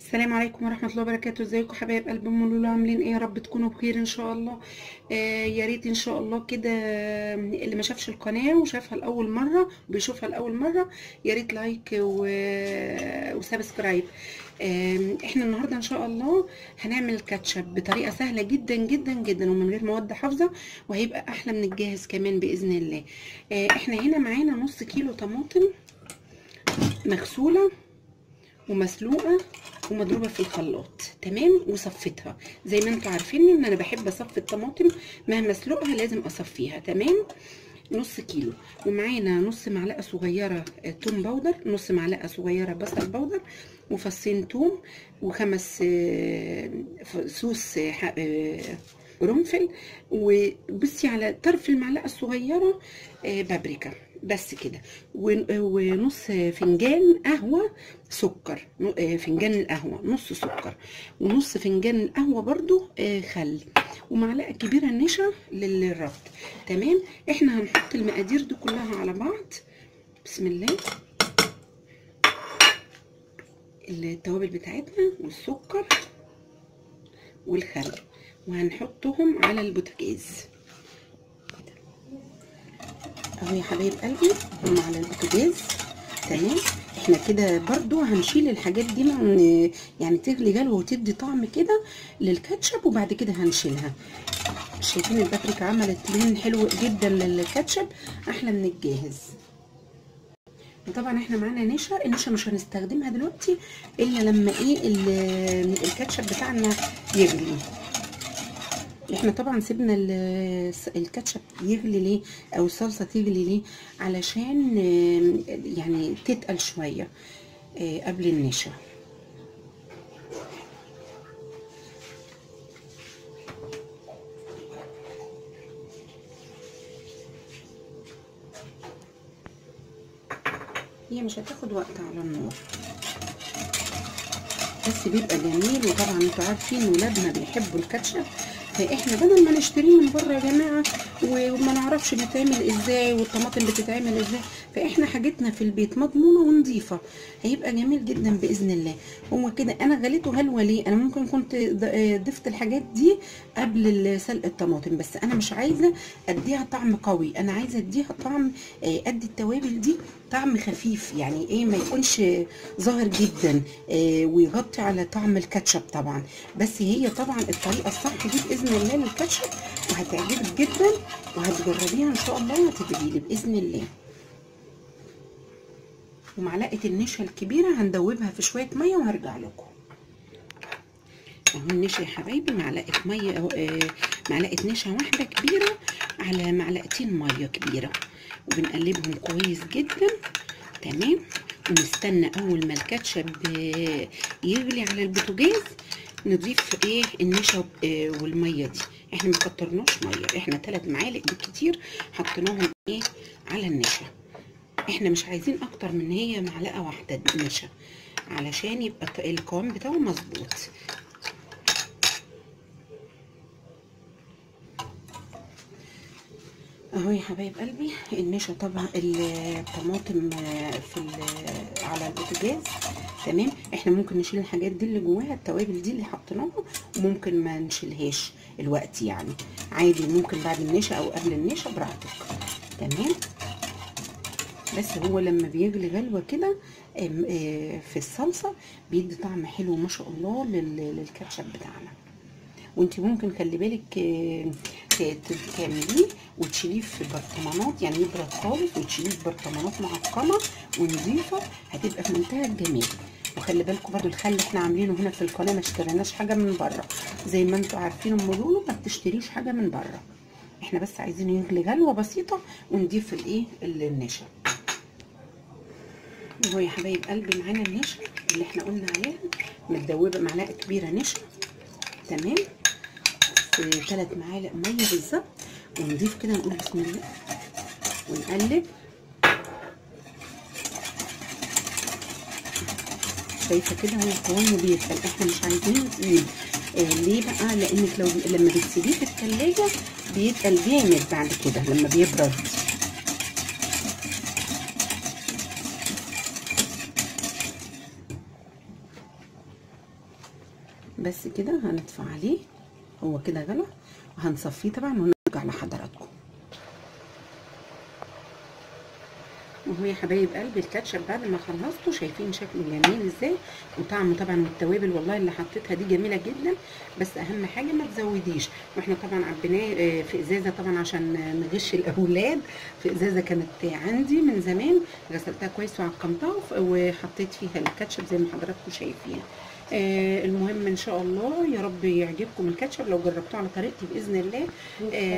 السلام عليكم ورحمة الله وبركاته. ازيكم حبايب قلب ام لولو؟ عاملين ايه؟ يا رب تكونوا بخير ان شاء الله. يا ريت ان شاء الله كده، اللي ما شافش القناة وشافها لأول مرة وبيشوفها لأول مرة، يا ريت لايك وسبسكرايب. احنا النهاردة ان شاء الله هنعمل كاتشب بطريقة سهلة جدا جدا جدا ومن غير مواد حافظة، وهيبقى احلى من الجاهز كمان بإذن الله. احنا هنا معانا نص كيلو طماطم مغسولة ومسلوقه ومضروبه في الخلاط، تمام، وصفتها. زي ما انتوا عارفين ان انا بحب اصفي الطماطم، مهما اسلقها لازم اصفيها، تمام. نص كيلو. ومعانا نص معلقه صغيره توم باودر، نص معلقه صغيره بصل باودر، وفصين توم، وخمس فصوص قرنفل، وبصي على طرف المعلقه الصغيره بابريكا، بس كده. ونص فنجان قهوه سكر، فنجان القهوه نص سكر، ونص فنجان القهوه برضو خل، ومعلقه كبيره نشا للربط، تمام. احنا هنحط المقادير دي كلها على بعض. بسم الله. التوابل بتاعتنا والسكر والخل، وهنحطهم على البوتاجاز اهو يا حبايب قلبي، هم على البوتاجاز، تمام. احنا كده برضو هنشيل الحاجات دي يعني تغلي جلوه وتدي طعم كده للكاتشب، وبعد كده هنشيلها. شايفين البابريكا عملت لون حلو جدا للكاتشب، احلى من الجاهز. وطبعا احنا معانا نشا، النشا مش هنستخدمها دلوقتي الا لما الكاتشب بتاعنا يغلي. احنا طبعا سيبنا الكاتشب يغلي ليه، او الصلصه تغلي ليه، علشان يعني تتقل شويه قبل النشا. هي مش هتاخد وقت على النار، بس بيبقى جميل. وطبعا انتوا عارفين ولادنا بيحبوا الكاتشب، فاحنا بدل ما نشتريه من بره يا جماعه وما نعرفش بيتعمل ازاي والطماطم بتتعمل ازاي، فاحنا حاجتنا في البيت مضمونه ونضيفه، هيبقى جميل جدا باذن الله. هو كده انا غليته هلوه ليه؟ انا ممكن كنت ضفت الحاجات دي قبل سلق الطماطم، بس انا مش عايزه اديها طعم قوي، انا عايزه اديها طعم ادي التوابل دي طعم خفيف، يعني ايه، ما يكونش ظاهر جدا ويغطي على طعم الكاتشب طبعا. بس هي طبعا الطريقه الصح دي باذن الله للكاتشب، وهتعجبك جدا وهتجربيها ان شاء الله وهتدعي لي باذن الله. ومعلقه النشا الكبيره هندوبها في شويه ميه وهرجع لكم. اهو النشا يا حبايبي، معلقه ميه، معلقه نشا واحده كبيره على معلقتين ميه كبيره، وبنقلبهم كويس جدا، تمام. ونستنى اول ما الكاتشب يغلي على البوتاجاز نضيف النشا والميه دي. احنا ما كترناش ميه، احنا 3 معالق بالكتير حطيناهم على النشا. احنا مش عايزين اكتر من هي معلقه واحده نشا، علشان يبقى القوام بتاعه مظبوط. اهو يا حبايب قلبي النشا، طبعا الطماطم على البوتاجاز، تمام. احنا ممكن نشيل الحاجات دي اللي جواها، التوابل دي اللي حطيناها، وممكن ما نشيلهاش الوقت، يعني عادي، ممكن بعد النشا او قبل النشا براحتك، تمام. بس هو لما بيغلي غلوه كده في الصلصه بيدي طعم حلو ما شاء الله للكاتشب بتاعنا. وانت ممكن خلي بالك تعمليه وتشيليه في برطمانات، يعني يبرد خالص وتشيليه في برطمانات معقمه ونظيفه، هتبقى في منتهى الجمال. وخلي بالكم برضو الخل احنا عاملينه هنا في القناه، ما اشتريناش حاجه من بره، زي ما انتوا عارفين ام لولو ما بتشتريش حاجه من بره، احنا بس عايزينه يغلي غلوه بسيطه ونضيف النشا. اهو يا حبايب قلبي معانا النشا اللي احنا قلنا عليها متدوبه، معلقه كبيره نشا، تمام، 3 معالق ميه بالظبط، ونضيف كده، نقول بسم الله ونقلب. شايفه كده هو قوامه بيتقل، احنا مش عايزينه تقيل. ليه بقى؟ لانك لما بتسيبيه في التلاجة بيتقل جامد بعد كده لما بيبرد. بس كده هنطفي عليه، هو كده غلى، وهنصفيه طبعا ونرجع لحضراتكم. وهو يا حبايب قلبي الكاتشب بعد ما خلصته شايفين شكله جميل ازاي، وطعمه طبعا، والتوابل والله اللي حطيتها دي جميله جدا. بس اهم حاجه ما تزوديش، واحنا طبعا عبيناه في ازازه طبعا عشان نغش الاولاد. في ازازه كانت عندي من زمان، غسلتها كويس وعقمتها وحطيت فيها الكاتشب زي ما حضراتكم شايفين. المهم ان شاء الله يا رب يعجبكم الكاتشب لو جربتوه على طريقتي باذن الله.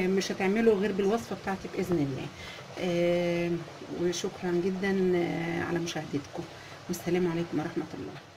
مش هتعملوا غير بالوصفه بتاعتي باذن الله. وشكرا جدا على مشاهدتكم، والسلام عليكم ورحمه الله.